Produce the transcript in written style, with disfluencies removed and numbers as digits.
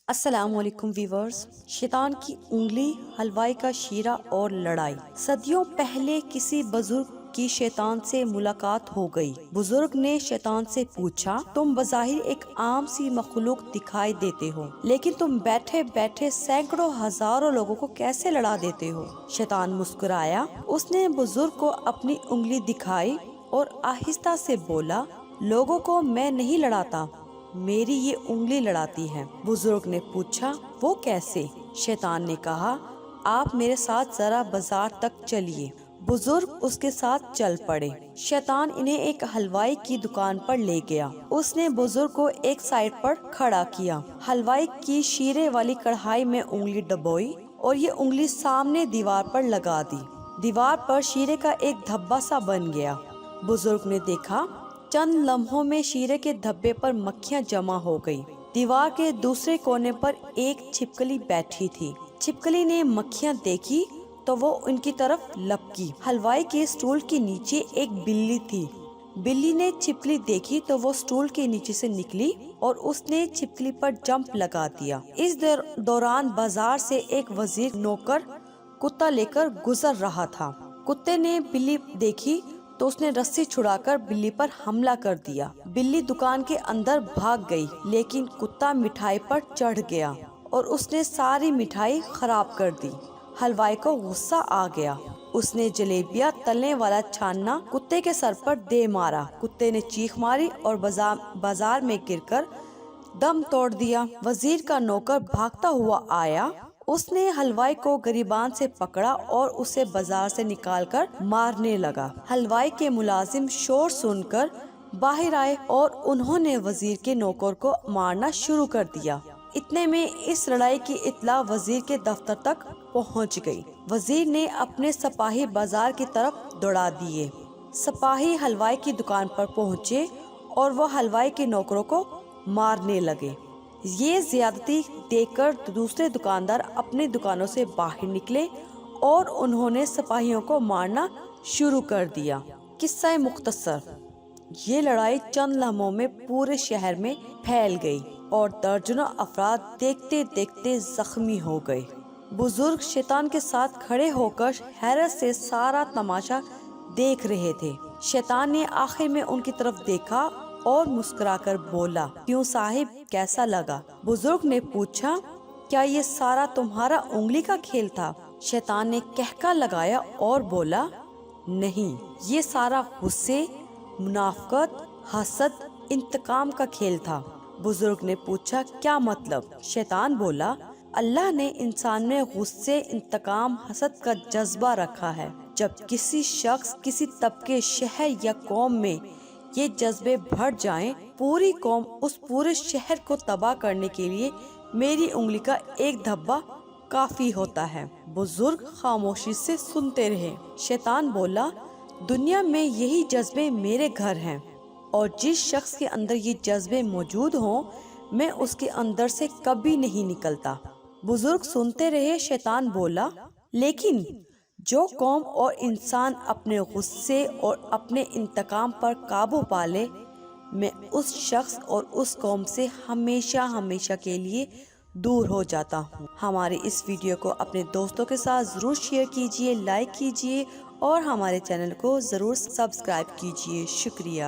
السلام علیکم ویورز۔ شیطان کی انگلی، حلوائی کا شیرہ اور لڑائی۔ صدیوں پہلے کسی بزرگ کی شیطان سے ملاقات ہو گئی۔ بزرگ نے شیطان سے پوچھا، تم بظاہر ایک عام سی مخلوق دکھائی دیتے ہو، لیکن تم بیٹھے بیٹھے سینکڑوں ہزاروں لوگوں کو کیسے لڑا دیتے ہو؟ شیطان مسکرایا۔ اس نے بزرگ کو اپنی انگلی دکھائی اور آہستہ سے بولا، لوگوں کو میں نہیں لڑاتا، میری یہ انگلی لڑاتی ہے۔ بزرگ نے پوچھا، وہ کیسے؟ شیطان نے کہا، آپ میرے ساتھ ذرا بازار تک چلیے۔ بزرگ اس کے ساتھ چل پڑے۔ شیطان انہیں ایک حلوائی کی دکان پر لے گیا۔ اس نے بزرگ کو ایک سائیڈ پر کھڑا کیا، حلوائی کی شیرے والی کڑھائی میں انگلی ڈبوئی اور یہ انگلی سامنے دیوار پر لگا دی۔ دیوار پر شیرے کا ایک دھبا سا بن گیا۔ بزرگ نے دیکھا، چند لمحوں میں شیرے کے دھبے پر مکھیاں جمع ہو گئی۔ دیوار کے دوسرے کونے پر ایک چھپکلی بیٹھی تھی۔ چھپکلی نے مکھیاں دیکھی تو وہ ان کی طرف لپکی۔ حلوائی کے سٹول کے نیچے ایک بلی تھی۔ بلی نے چھپکلی دیکھی تو وہ سٹول کے نیچے سے نکلی اور اس نے چھپکلی پر جمپ لگا دیا۔ اس دوران بازار سے ایک وزیر نوکر کتا لے کر گزر رہا تھا۔ کتے نے بلی دیکھی تو اس نے رسی چھڑا کر بلی پر حملہ کر دیا۔ بلی دکان کے اندر بھاگ گئی، لیکن کتا مٹھائی پر چڑھ گیا اور اس نے ساری مٹھائی خراب کر دی۔ حلوائی کو غصہ آ گیا۔ اس نے جلیبیاں تلنے والا چھاننا کتے کے سر پر دے مارا۔ کتے نے چیخ ماری اور بازار میں گر کر دم توڑ دیا۔ وزیر کا نوکر بھاگتا ہوا آیا۔ اس نے حلوائی کو گریبان سے پکڑا اور اسے بازار سے نکال کر مارنے لگا۔ حلوائی کے ملازم شور سن کر باہر آئے اور انہوں نے وزیر کے نوکر کو مارنا شروع کر دیا۔ اتنے میں اس لڑائی کی اطلاع وزیر کے دفتر تک پہنچ گئی۔ وزیر نے اپنے سپاہی بازار کی طرف دوڑا دیے۔ سپاہی حلوائی کی دکان پر پہنچے اور وہ حلوائی کے نوکروں کو مارنے لگے۔ یہ زیادتی دیکھ کر دوسرے دکاندار اپنی دکانوں سے باہر نکلے اور انہوں نے سپاہیوں کو مارنا شروع کر دیا۔ قصہ مختصر، یہ لڑائی چند لمحوں میں پورے شہر میں پھیل گئی اور درجنوں افراد دیکھتے دیکھتے زخمی ہو گئے۔ بزرگ شیطان کے ساتھ کھڑے ہو کر حیرت سے سارا تماشا دیکھ رہے تھے۔ شیطان نے آخر میں ان کی طرف دیکھا اور مسکرا کر بولا، کیوں صاحب، کیسا لگا؟ بزرگ نے پوچھا، کیا یہ سارا تمہارا انگلی کا کھیل تھا؟ شیطان نے کہکا لگایا اور بولا، نہیں، یہ سارا غصے، منافقت، حسد، انتقام کا کھیل تھا۔ بزرگ نے پوچھا، کیا مطلب؟ شیطان بولا، اللہ نے انسان میں غصے، انتقام، حسد کا جذبہ رکھا ہے۔ جب کسی شخص، کسی طبقے، شہر یا قوم میں یہ جذبے بڑھ جائیں، پوری قوم اس پورے شہر کو تباہ کرنے کے لیے میری انگلی کا ایک دھبا کافی ہوتا ہے۔ بزرگ خاموشی سے سنتے رہے۔ شیطان بولا، دنیا میں یہی جذبے میرے گھر ہیں، اور جس شخص کے اندر یہ جذبے موجود ہوں، میں اس کے اندر سے کبھی نہیں نکلتا۔ بزرگ سنتے رہے۔ شیطان بولا، لیکن جو قوم اور انسان اپنے غصے اور اپنے انتقام پر قابو پالے، میں اس شخص اور اس قوم سے ہمیشہ ہمیشہ کے لیے دور ہو جاتا ہوں۔ ہمارے اس ویڈیو کو اپنے دوستوں کے ساتھ ضرور شیئر کیجیے، لائک کیجیے اور ہمارے چینل کو ضرور سبسکرائب کیجیے۔ شکریہ۔